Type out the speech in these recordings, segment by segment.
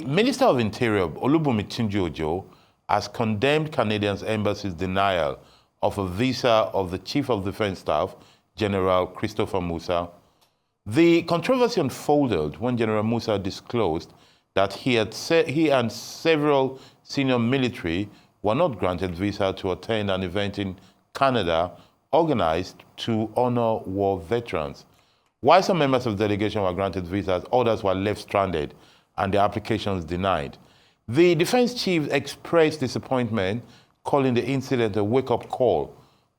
Minister of Interior, Olubunmi Tunji-Ojo, has condemned Canadian embassy's denial of a visa of the Chief of Defense Staff, General Christopher Musa. The controversy unfolded when General Musa disclosed that he and several senior military were not granted visa to attend an event in Canada organized to honor war veterans. While some members of the delegation were granted visas, others were left stranded and their applications denied. The defense chief expressed disappointment, calling the incident a wake-up call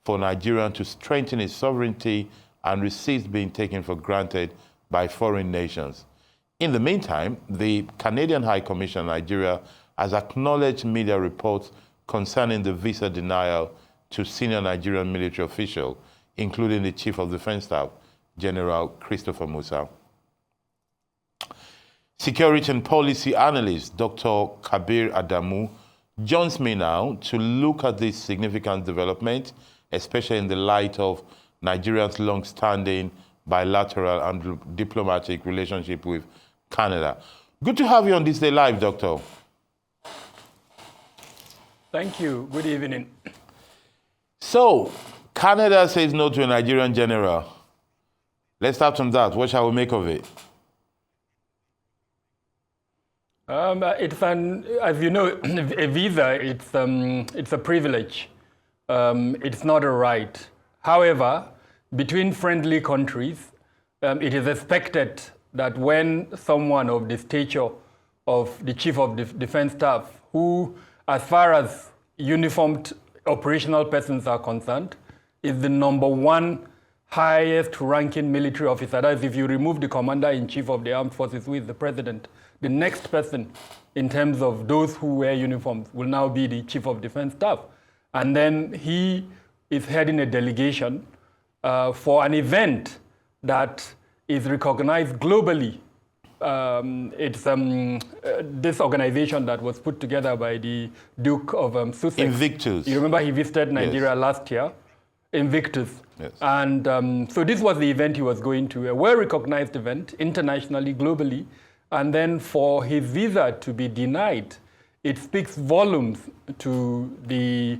for Nigeria to strengthen its sovereignty and resist being taken for granted by foreign nations. In the meantime, the Canadian High Commission in Nigeria has acknowledged media reports concerning the visa denial to senior Nigerian military officials, including the Chief of Defense Staff, General Christopher Musa. Security and policy analyst Dr. Kabir Adamu joins me now to look at this significant development, especially in the light of Nigeria's long-standing bilateral and diplomatic relationship with Canada. Good to have you on This Day Live, Doctor. Thank you. Good evening. So, Canada says no to a Nigerian general. Let's start from that. What shall we make of it? It's as you know, a visa, it's a privilege. It's not a right. However, between friendly countries, it is expected that when someone of the stature of the Chief of Defense Staff, who, as far as uniformed operational persons are concerned, is the #1 highest ranking military officer. That is, if you remove the Commander-in-Chief of the Armed Forces, who is the President, the next person in terms of those who wear uniforms will now be the Chief of Defense Staff. And then he is heading a delegation for an event that is recognized globally. It's this organization that was put together by the Duke of Sussex. Invictus. You remember he visited Nigeria last year? Invictus. Yes. And so this was the event he was going to, a well-recognized event internationally, globally. And then for his visa to be denied, it speaks volumes to the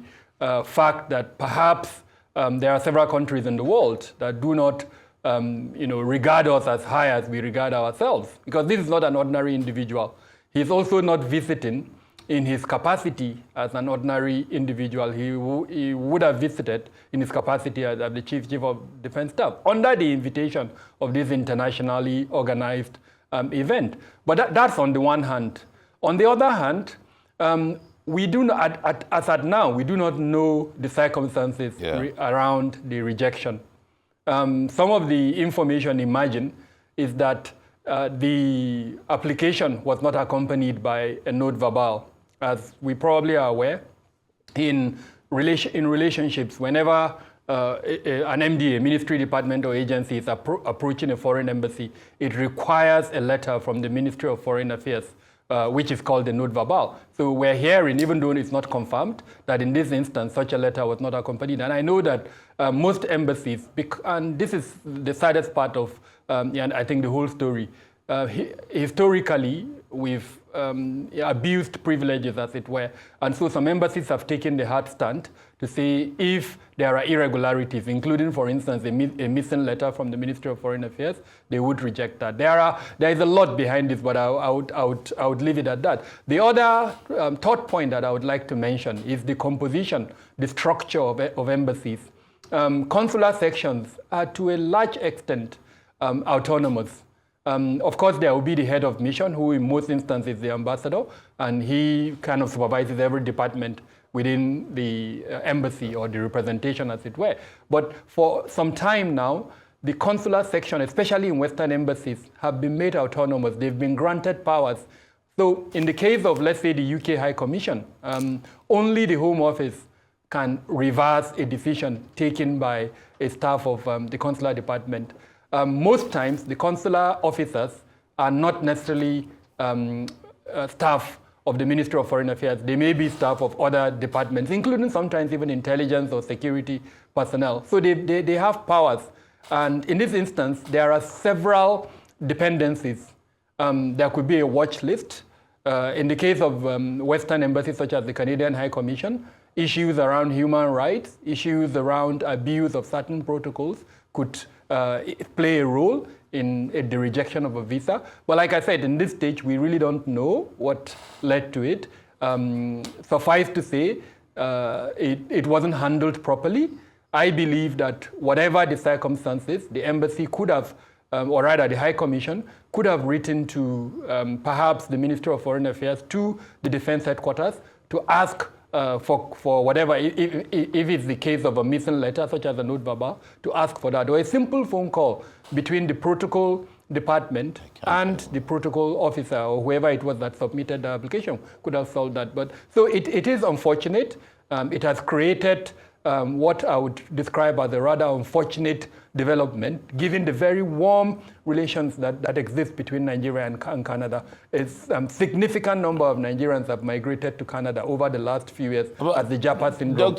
fact that perhaps there are several countries in the world that do not regard us as high as we regard ourselves, because this is not an ordinary individual. He's also not visiting in his capacity as an ordinary individual. He would have visited in his capacity as the Chief of Defense Staff under the invitation of this internationally organized event. But that's on the one hand. On the other hand, we do not, as at now, we do not know the circumstances around the rejection. Some of the information emerging is that the application was not accompanied by a note verbal. As we probably are aware, in relationships, whenever an MDA, Ministry, Department, or agency is approaching a foreign embassy, it requires a letter from the Ministry of Foreign Affairs, which is called the note verbal. So we're hearing, even though it's not confirmed, that in this instance, such a letter was not accompanied. And I know that most embassies, and this is the saddest part of, and I think the whole story, historically, we've abused privileges, as it were. And so some embassies have taken the hard stand to say if there are irregularities, including, for instance, a missing letter from the Ministry of Foreign Affairs, they would reject that. There is a lot behind this, but I would leave it at that. The other third point that I would like to mention is the composition, the structure of embassies. Consular sections are to a large extent autonomous. Of course, there will be the head of mission, who in most instances is the ambassador, and he kind of supervises every department within the embassy or the representation, as it were. But for some time now, the consular section, especially in Western embassies, have been made autonomous. They've been granted powers. So in the case of, let's say, the UK High Commission, only the Home Office can reverse a decision taken by a staff of the consular department. Most times, the consular officers are not necessarily staff of the Ministry of Foreign Affairs. They may be staff of other departments, including sometimes even intelligence or security personnel. So they have powers. And in this instance, there are several dependencies. There could be a watch list. In the case of Western embassies such as the Canadian High Commission, issues around human rights, issues around abuse of certain protocols could play a role in the rejection of a visa. But like I said, in this stage, we really don't know what led to it. Suffice to say, it wasn't handled properly. I believe that whatever the circumstances, the embassy could have, or rather the High Commission, could have written to perhaps the Ministry of Foreign Affairs, to the Defense Headquarters, to ask for whatever, if it's the case of a missing letter, such as a note verbal, to ask for that. Or a simple phone call between the protocol department and the protocol officer, or whoever it was that submitted the application, could have solved that. But so it is unfortunate. It has created what I would describe as a rather unfortunate development, given the very warm relations that exist between Nigeria and Canada. A significant number of Nigerians have migrated to Canada over the last few years as the Japa syndrome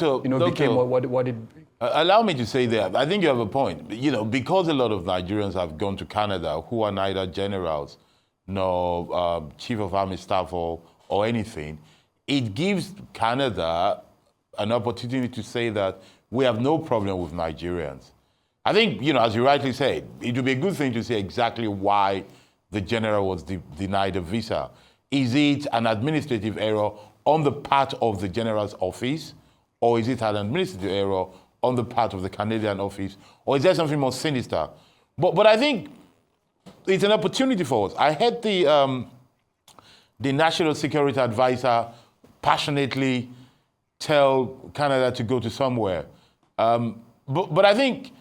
became what it. Allow me to say that I think you have a point. Because a lot of Nigerians have gone to Canada who are neither generals nor chief of army staff or anything, it gives Canada an opportunity to say that we have no problem with Nigerians. I think, as you rightly said, it would be a good thing to say exactly why the general was denied a visa. Is it an administrative error on the part of the general's office, or is it an administrative error on the part of the Canadian office, or is there something more sinister? But I think it's an opportunity for us. I heard the National Security Advisor passionately tell Canada to go to somewhere. But I think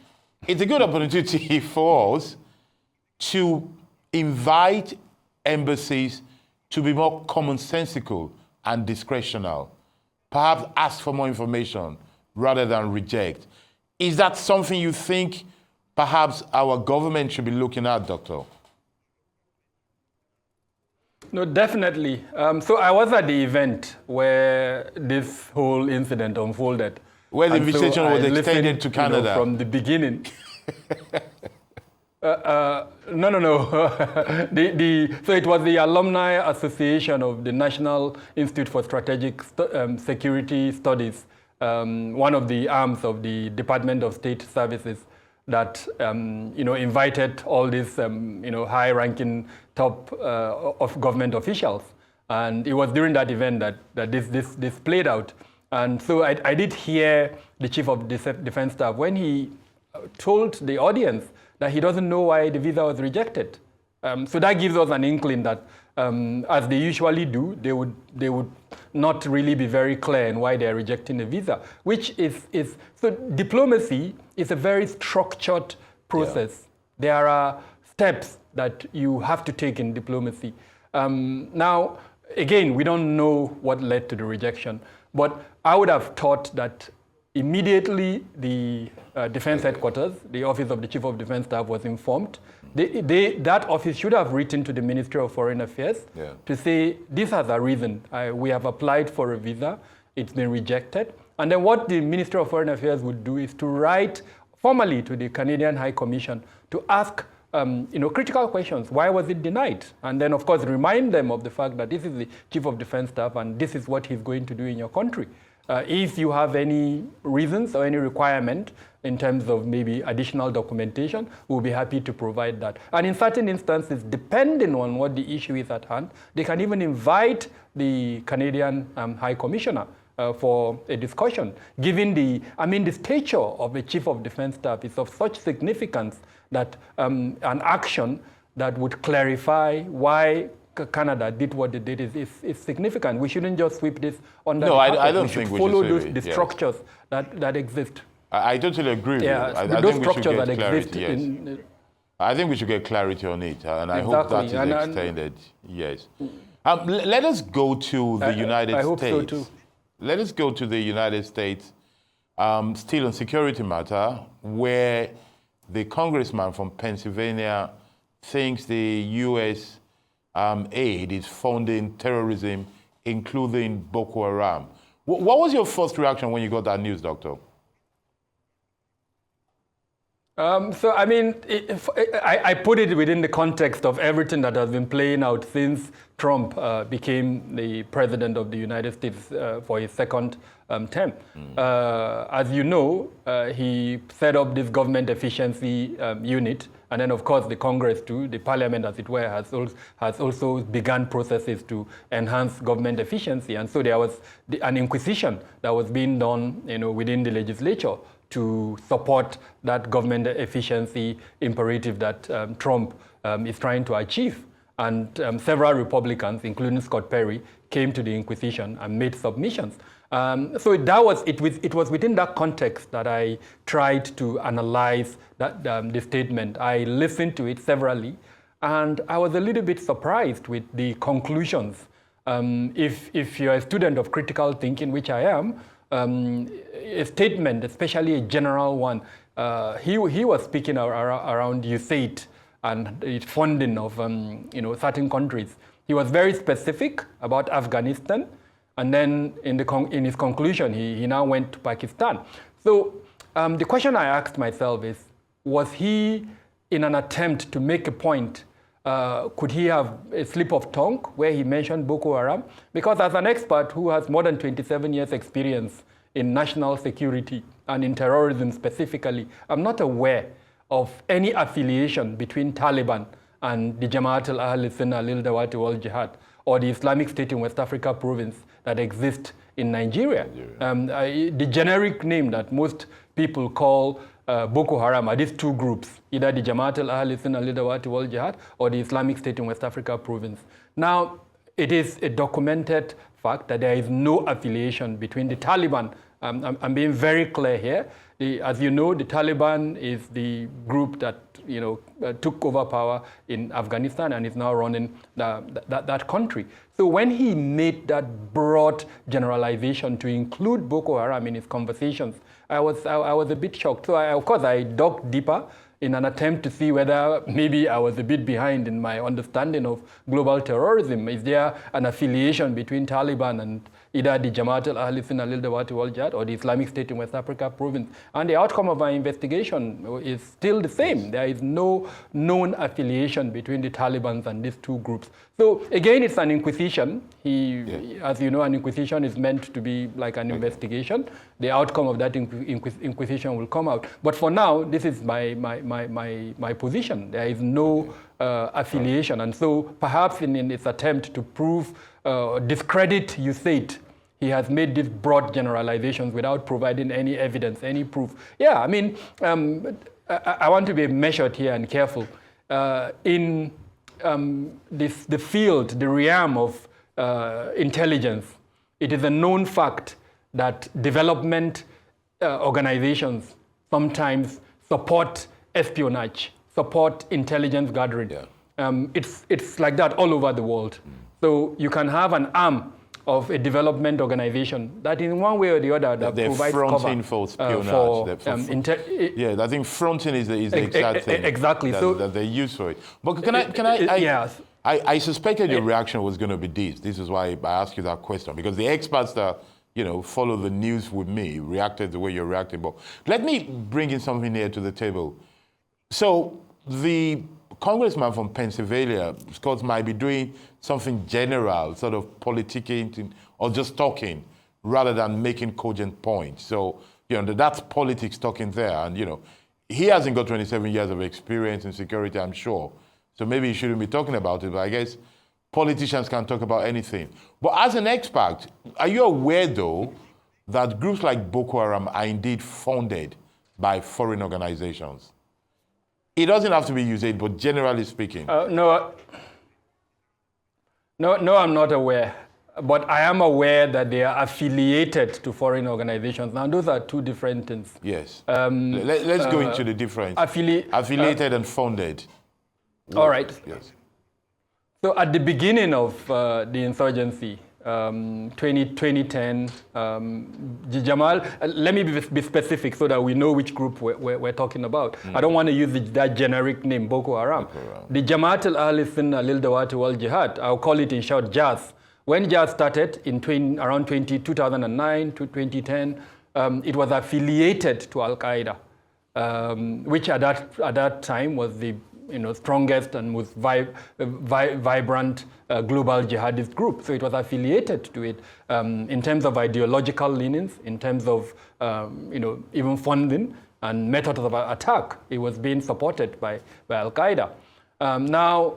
it's a good opportunity for us to invite embassies to be more commonsensical and discretional. Perhaps ask for more information rather than reject. Is that something you think perhaps our government should be looking at, Doctor? No, definitely. So I was at the event where this whole incident unfolded. Where the invitation was extended to Canada. From the beginning. No. So it was the Alumni Association of the National Institute for Strategic Security Studies, one of the arms of the Department of State Services, that invited all these high-ranking top of government officials, and it was during that event that this played out. And so I did hear the Chief of Defense Staff when he told the audience that he doesn't know why the visa was rejected. So that gives us an inkling that, as they usually do, they would not really be very clear in why they are rejecting the visa, which is so diplomacy is a very structured process. Yeah. There are steps that you have to take in diplomacy. Now, again, we don't know what led to the rejection, but I would have thought that immediately the Defense Headquarters, the Office of the Chief of Defense Staff, was informed. That office should have written to the Ministry of Foreign Affairs to say, this has a reason. We have applied for a visa. It's been rejected. And then what the Ministry of Foreign Affairs would do is to write formally to the Canadian High Commission to ask critical questions. Why was it denied? And then, of course, remind them of the fact that this is the Chief of Defense Staff and this is what he's going to do in your country. If you have any reasons or any requirement in terms of maybe additional documentation, we'll be happy to provide that. And in certain instances, depending on what the issue is at hand, they can even invite the Canadian High Commissioner for a discussion. Given the stature of the Chief of Defense Staff is of such significance that an action that would clarify why Canada did what they did is significant. We shouldn't just sweep this under the carpet. I don't think we should follow the structures that exist. I totally agree with you. I those think structures that clarity, exist. I think we should get clarity on it, and I hope that is extended. Yes. Let us go to the United States. I hope so too. Let us go to the United States, still on security matter, where the congressman from Pennsylvania thinks the U.S. aid is funding terrorism, including Boko Haram. What was your first reaction when you got that news, Doctor? So, I mean, I put it within the context of everything that has been playing out since Trump became the president of the United States for his second term. As you know, he set up this government efficiency unit, and then, of course, the Congress too, the Parliament, as it were, has also begun processes to enhance government efficiency. And so there was an inquisition that was being done, within the legislature to support that government efficiency imperative that Trump is trying to achieve. And several Republicans, including Scott Perry, came to the Inquisition and made submissions. So it was within that context that I tried to analyze the statement. I listened to it severally, and I was a little bit surprised with the conclusions. If you're a student of critical thinking, which I am, a statement, especially a general one, he was speaking around USAID and the funding of certain countries. He was very specific about Afghanistan, and then in his conclusion, he now went to Pakistan. So the question I asked myself is, was he, in an attempt to make a point, could he have a slip of tongue where he mentioned Boko Haram? Because as an expert who has more than 27 years experience in national security and in terrorism specifically, I'm not aware of any affiliation between Taliban and the Jamaat al-Ahl Sunnah lil-Dawati wal-Jihad or the Islamic State in West Africa province that exists in Nigeria. The generic name that most people call Boko Haram are these two groups, either the Jamaat al-Ahl Sunnah lil-Dawati wal-Jihad or the Islamic State in West Africa province. Now, it is a documented fact that there is no affiliation between the Taliban. I'm being very clear here. As you know, the Taliban is the group that took over power in Afghanistan and is now running that country. So when he made that broad generalization to include Boko Haram in his conversations, I was a bit shocked. So of course I dug deeper in an attempt to see whether maybe I was a bit behind in my understanding of global terrorism. Is there an affiliation between Taliban and either the Jamaat al-Ahl Sunnah lil-Dawati wal-Jihad or the Islamic State in West Africa province? And the outcome of my investigation is still the same. There is no known affiliation between the Taliban and these two groups. So again, it's an inquisition. As you know, an inquisition is meant to be like an investigation. The outcome of that inquisition will come out. But for now, this is my position. There is no affiliation. And so perhaps in its attempt to prove, discredit USAID, he has made these broad generalizations without providing any evidence, any proof. Yeah, I mean, I want to be measured here and careful. In the field, the realm of intelligence, it is a known fact that development organizations sometimes support espionage, support intelligence gathering. Yeah. It's like that all over the world. So you can have an arm of a development organization that in one way or the other that provides cover for espionage. I think fronting is the exact thing. Exactly. That they use for it. But yes. I suspected your reaction was going to be this. This is why I asked you that question, because the experts that follow the news with me reacted the way you're reacting. But let me bring in something here to the table. So the congressman from Pennsylvania, Scott, might be doing something general, sort of politicking or just talking rather than making cogent points. So, that's politics talking there. And, he hasn't got 27 years of experience in security, I'm sure. So maybe he shouldn't be talking about it, but I guess politicians can talk about anything. But as an expert, are you aware, though, that groups like Boko Haram are indeed funded by foreign organizations? It doesn't have to be USAID, but generally speaking. No, I'm not aware. But I am aware that they are affiliated to foreign organizations. Now, those are two different things. Yes. Let's go into the difference. Affiliated and funded. All right. Yes. So at the beginning of the insurgency, 2010, Jamal, let me be specific so that we know which group we're talking about. I don't want to use that generic name, Boko Haram. The Jamaat al-Ahl Sunnah lil-Dawati wal-Jihad, I'll call it in short JAS. When JAS started in around 2009 to 2010, it was affiliated to Al-Qaeda. which at that time was the strongest and most vibrant global jihadist group. So it was affiliated to it in terms of ideological leanings, in terms of even funding and methods of attack. It was being supported by Al-Qaeda. Now,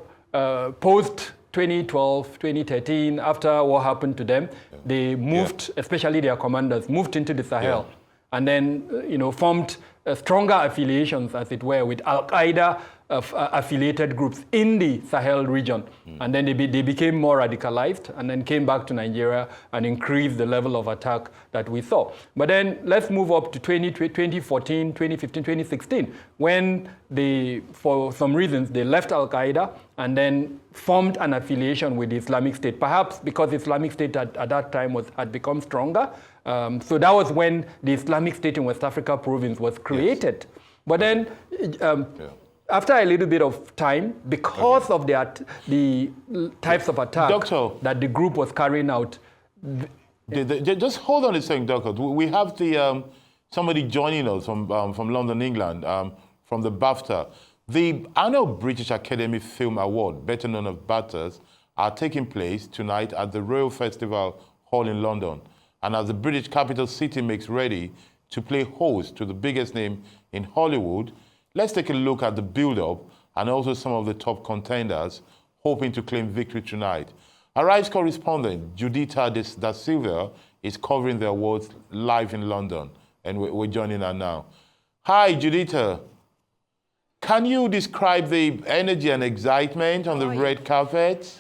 post 2012, 2013, after what happened to them, they moved, especially their commanders, moved into the Sahel, and then formed stronger affiliations, as it were, with Al-Qaeda affiliated groups in the Sahel region. And then they became more radicalized and then came back to Nigeria and increased the level of attack that we saw. But then let's move up to 2014, 2015, 2016, when for some reasons, they left Al-Qaeda and then formed an affiliation with the Islamic State, perhaps because Islamic State at that time had become stronger. So that was when the Islamic State in West Africa province was created. But then after a little bit of time, because of the types of attack that the group was carrying out. Just hold on a second, Doctor. We have somebody joining us from London, England, from the BAFTA. The annual British Academy Film Award, better known as BAFTAs, are taking place tonight at the Royal Festival Hall in London. And as the British capital city makes ready to play host to the biggest name in Hollywood, let's take a look at the build-up and also some of the top contenders hoping to claim victory tonight. Our Rise correspondent, Judita da Silva, is covering the awards live in London, and we're joining her now. Hi, Judita. Can you describe the energy and excitement on the red carpet?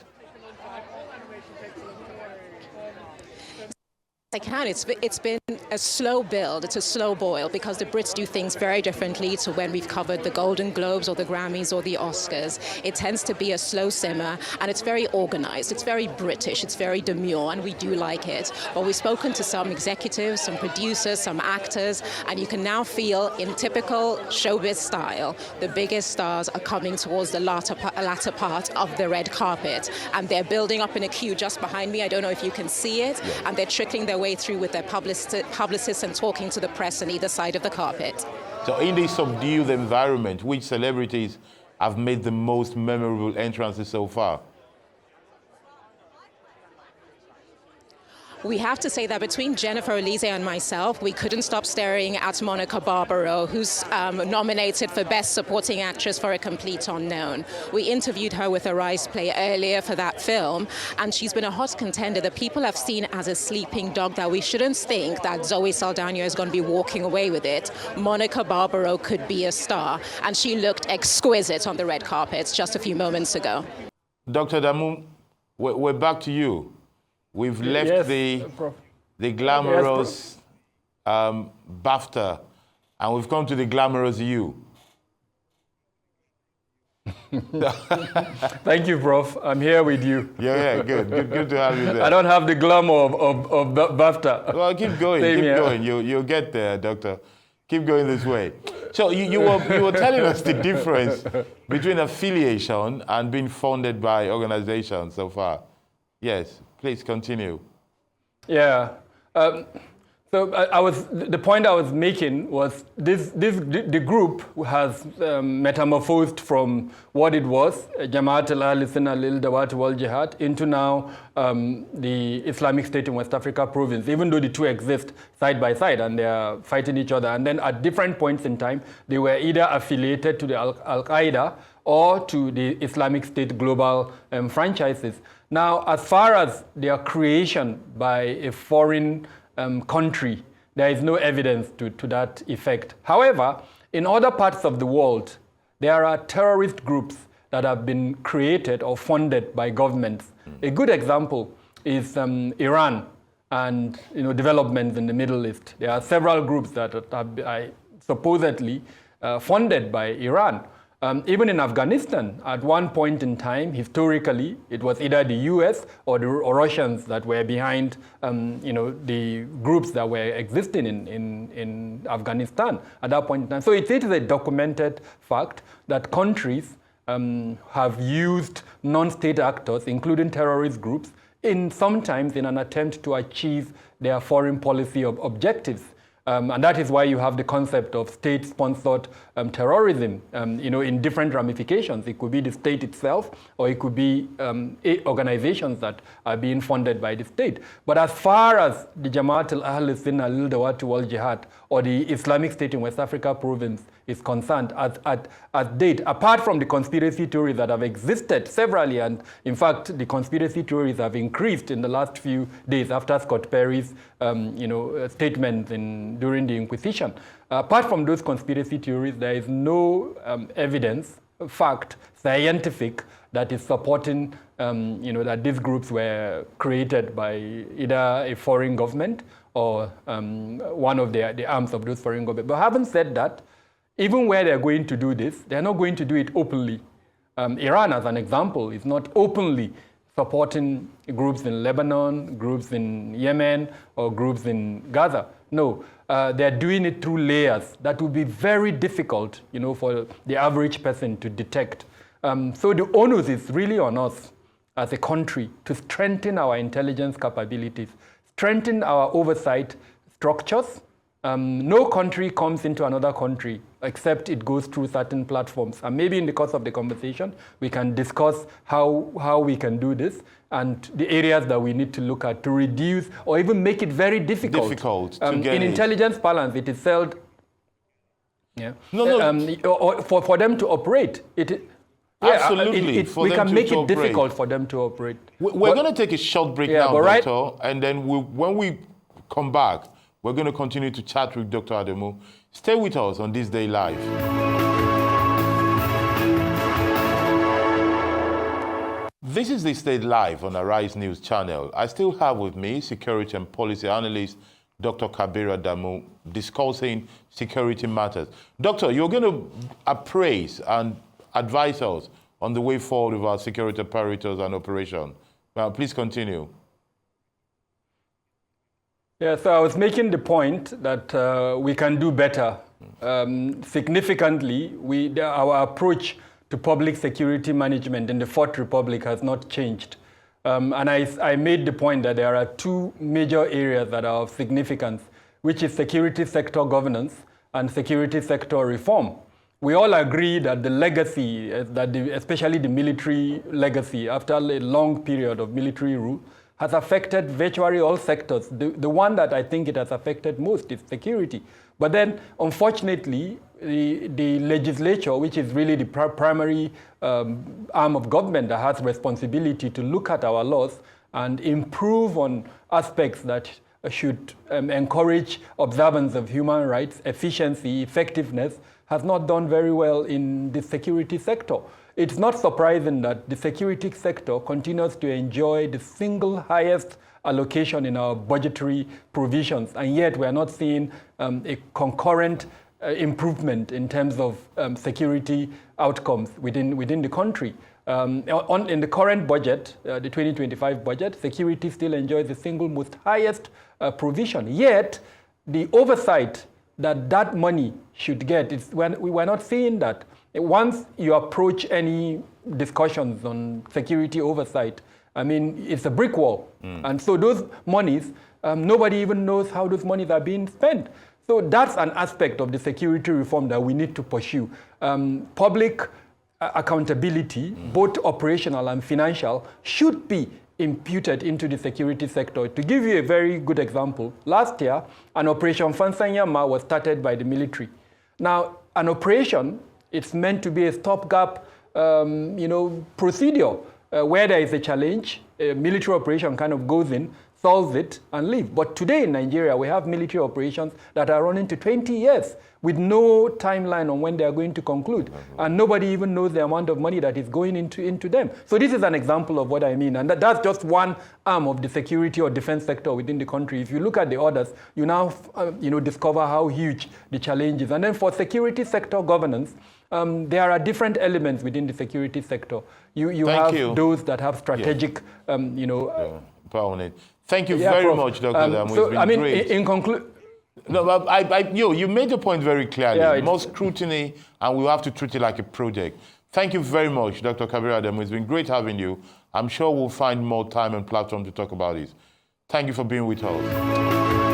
I can. It's been a slow build. It's a slow boil because the Brits do things very differently to when we've covered the Golden Globes or the Grammys or the Oscars. It tends to be a slow simmer, and it's very organized. It's very British. It's very demure, and we do like it. But we've spoken to some executives, some producers, some actors, and you can now feel, in typical showbiz style, the biggest stars are coming towards the latter part of the red carpet, and they're building up in a queue just behind me. I don't know if you can see it, and they're trickling their way through with their publicists and talking to the press on either side of the carpet. So in this subdued environment, which celebrities have made the most memorable entrances so far? We have to say that between Jennifer Elise and myself, we couldn't stop staring at Monica Barbaro, who's nominated for Best Supporting Actress for A Complete Unknown. We interviewed her with a Rise play earlier for that film, and she's been a hot contender that people have seen as a sleeping dog, that we shouldn't think that Zoe Saldana is going to be walking away with it. Monica Barbaro could be a star, and she looked exquisite on the red carpet just a few moments ago. Dr. Adamu, we're back to you. We've left the glamorous BAFTA, and we've come to the glamorous you. Thank you, Prof. I'm here with you. Yeah, good to have you there. I don't have the glamour of BAFTA. Well, keep going, going. You'll get there, Doctor. Keep going this way. So you were telling us the difference between affiliation and being funded by organizations so far. Yes. Please continue. Yeah. So the point I was making was the group has metamorphosed from what it was, Jamaat al-Ahli al-Dawat wal-Jihad, into now the Islamic State in West Africa province, even though the two exist side by side and they are fighting each other. And then at different points in time, they were either affiliated to the Al-Qaeda or to the Islamic State global franchises. Now, as far as their creation by a foreign country, there is no evidence to that effect. However, in other parts of the world, there are terrorist groups that have been created or funded by governments. A good example is Iran and developments in the Middle East. There are several groups that are supposedly funded by Iran. Even in Afghanistan, at one point in time, historically, it was either the US or the Russians that were behind the groups that were existing in Afghanistan at that point in time. So it is a documented fact that countries have used non-state actors, including terrorist groups, sometimes in an attempt to achieve their foreign policy objectives. And that is why you have the concept of state-sponsored terrorism, in different ramifications. It could be the state itself, or it could be organizations that are being funded by the state. But as far as the Jamaat al-Ahl Sunnah al-Dawat wal Jihad, or the Islamic State in West Africa province is concerned, at date, apart from the conspiracy theories that have existed severally, and in fact, the conspiracy theories have increased in the last few days after Scott Perry's statements during the Inquisition. Apart from those conspiracy theories, there is no evidence, fact, scientific, that is supporting that these groups were created by either a foreign government or one of the arms of those foreign governments. But having said that, even where they're going to do this, they're not going to do it openly. Iran, as an example, is not openly supporting groups in Lebanon, groups in Yemen, or groups in Gaza. No, they're doing it through layers that will be very difficult, for the average person to detect. So the onus is really on us as a country to strengthen our intelligence capabilities, strengthen our oversight structures. No country comes into another country except it goes through certain platforms. And maybe in the course of the conversation, we can discuss how we can do this and the areas that we need to look at to reduce or even make it very difficult. To get in intelligence balance, it is said, for them to operate. Absolutely. We can make it difficult for them to operate. We're going to take a short break now, Doctor, and then when we come back, we're going to continue to chat with Dr. Adamu. Stay with us on This Day Live. This is This Day Live on Arise News channel. I still have with me security and policy analyst Dr. Kabir Adamu discussing security matters. Doctor, you're going to appraise and advise us on the way forward with our security apparatus and operation. Please continue. Yeah, so I was making the point that we can do better. Significantly, our approach to public security management in the Fourth Republic has not changed. And I made the point that there are two major areas that are of significance, which is security sector governance and security sector reform. We all agree that the legacy, especially the military legacy, after a long period of military rule, has affected virtually all sectors. The one that I think it has affected most is security. But then, unfortunately, the legislature, which is really the primary arm of government that has responsibility to look at our laws and improve on aspects that should encourage observance of human rights, efficiency, effectiveness, has not done very well in the security sector. It's not surprising that the security sector continues to enjoy the single highest allocation in our budgetary provisions, and yet we are not seeing a concurrent improvement in terms of security outcomes within the country. In the current budget, the 2025 budget, security still enjoys the single most highest provision, yet the oversight that money should get, we're not seeing that. Once you approach any discussions on security oversight, I mean, it's a brick wall. And so those monies, nobody even knows how those monies are being spent. So that's an aspect of the security reform that we need to pursue. Public accountability, both operational and financial, should be imputed into the security sector. To give you a very good example, last year, an Operation Fansanyama was started by the military. Now, an operation, it's meant to be a stopgap, procedure. Where there is a challenge, a military operation kind of goes in, solves it, and leaves. But today in Nigeria, we have military operations that are running to 20 years with no timeline on when they are going to conclude. And nobody even knows the amount of money that is going into them. So this is an example of what I mean. And that's just one arm of the security or defense sector within the country. If you look at the others, you now discover how huge the challenge is. And then for security sector governance, there are different elements within the security sector. You have those that have strategic, Thank you very much, Dr. Adamu. So, it's been great. In conclusion, no, you made the point very clearly. More scrutiny, and we have to treat it like a project. Thank you very much, Dr. Kabir Adamu. It's been great having you. I'm sure we'll find more time and platform to talk about it. Thank you for being with us.